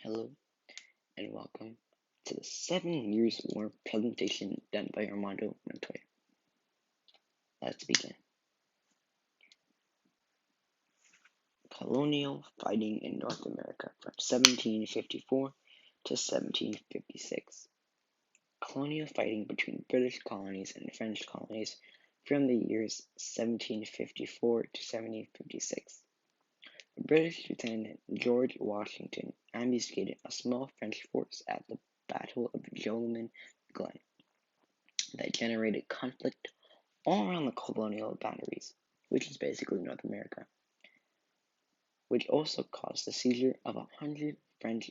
Hello and welcome to the 7 Years War presentation done by Armando Montoya. Let's begin. Colonial fighting in North America from 1754 to 1756. Colonial fighting between British colonies and French colonies from the years 1754 to 1756. British Lieutenant George Washington ambuscaded a small French force at the Battle of Julian Glen that generated conflict all around the colonial boundaries, which is basically North America, which also caused the seizure of hundreds, French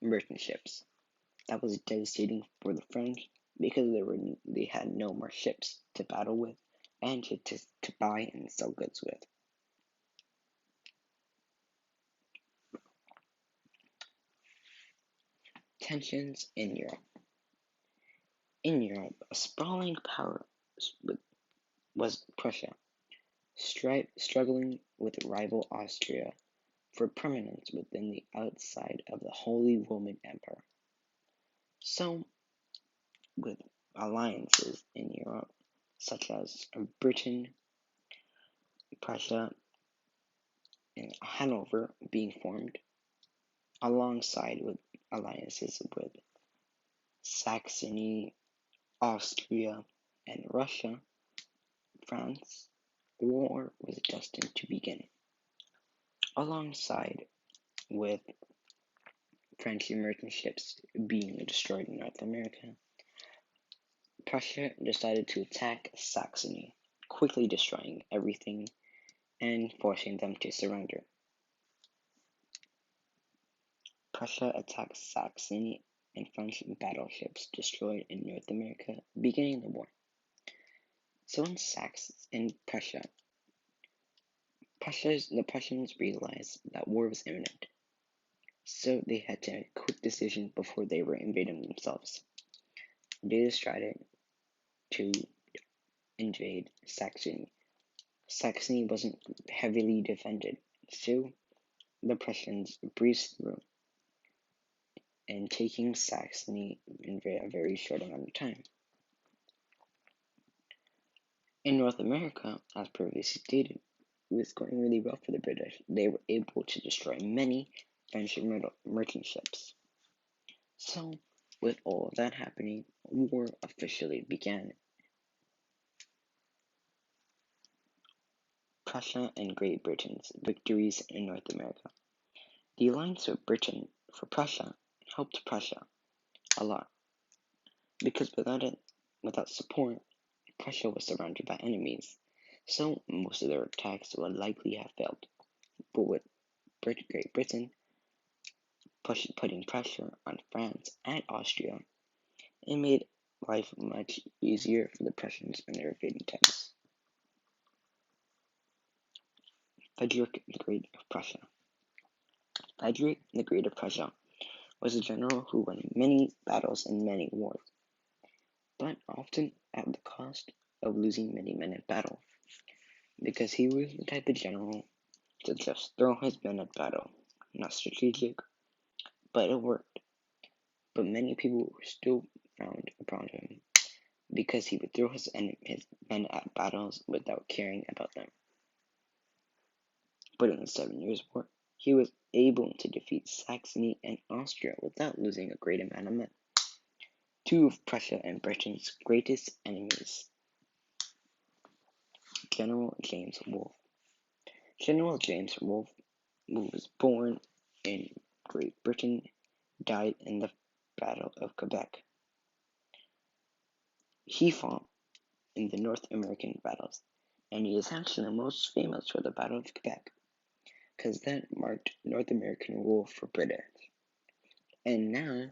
merchant ships. That was devastating for the French because they had no more ships to battle with and to buy and sell goods with. Tensions in Europe. In Europe, a sprawling power was Prussia, struggling with rival Austria for permanence within the outside of the Holy Roman Empire. So, with alliances in Europe, such as Britain, Prussia, and Hanover being formed, alongside with alliances with Saxony, Austria, and Russia, France, war was destined to begin. Alongside with French merchant ships being destroyed in North America, Prussia decided to attack Saxony, quickly destroying everything and forcing them to surrender. Prussia attacked Saxony and French battleships destroyed in North America, beginning the war. So in Prussia, the Prussians realized that war was imminent. So they had to make a quick decision before they were invading themselves. They decided to invade Saxony. Saxony wasn't heavily defended, so the Prussians breezed through and taking Saxony in a very short amount of time. In North America, as previously stated, it was going really well for the British. They were able to destroy many French merchant ships. So, with all of that happening, war officially began. Prussia and Great Britain's victories in North America. The alliance with Britain for Prussia helped Prussia a lot, because without support, Prussia was surrounded by enemies, so most of their attacks would likely have failed. But with Great Britain putting pressure on France and Austria, it made life much easier for the Prussians in their invading times. Frederick the Great of Prussia. Frederick the Great of Prussia was a general who won many battles and many wars, but often at the cost of losing many men in battle, because he was the type of general to just throw his men at battle. Not strategic, but it worked. But many people were still frowned upon him because he would throw his men at battles without caring about them. But in the 7 Years' War, he was able to defeat Saxony and Austria without losing a great amount of men, two of Prussia and Britain's greatest enemies. General James Wolfe. General James Wolfe, who was born in Great Britain, died in the Battle of Quebec. He fought in the North American battles, and he is actually most famous for the Battle of Quebec, because that marked North American rule for Britain. And now,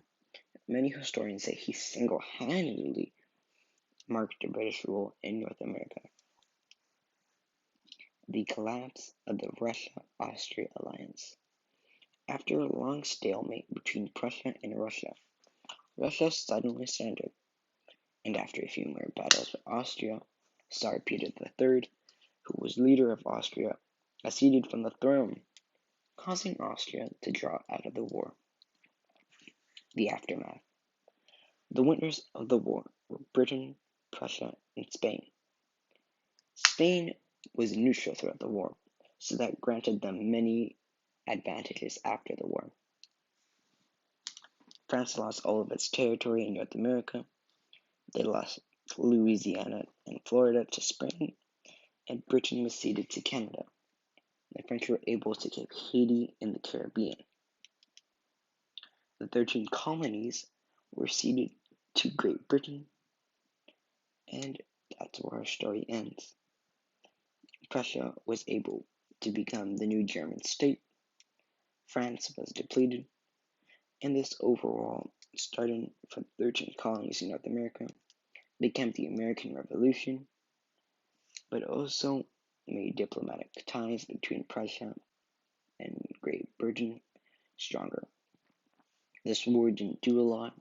many historians say he single-handedly marked the British rule in North America. The collapse of the Russia-Austria alliance. After a long stalemate between Prussia and Russia, Russia suddenly surrendered, and after a few more battles with Austria, Tsar Peter III, who was leader of Austria, acceded from the throne, causing Austria to draw out of the war. The aftermath. The winners of the war were Britain, Prussia, and Spain. Spain was neutral throughout the war, so that granted them many advantages after the war. France lost all of its territory in North America. They lost Louisiana and Florida to Spain, and Britain was ceded to Canada. The French were able to keep Haiti in the Caribbean. The 13 colonies were ceded to Great Britain, and that's where our story ends. Prussia was able to become the new German state. France was depleted, and this overall, starting from 13 colonies in North America, became the American Revolution, but also made diplomatic ties between Prussia and Great Britain stronger. This war didn't do a lot,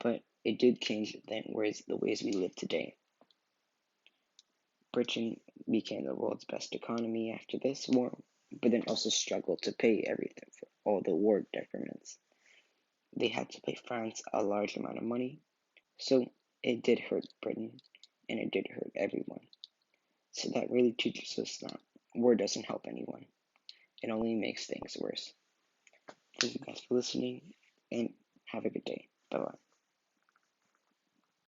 but it did change the ways we live today. Britain became the world's best economy after this war, but then also struggled to pay everything for all the war decrements. They had to pay France a large amount of money, so it did hurt Britain, and it did hurt everyone. So that really teaches us that war doesn't help anyone. It only makes things worse. Thank you guys for listening, and have a good day. Bye-bye.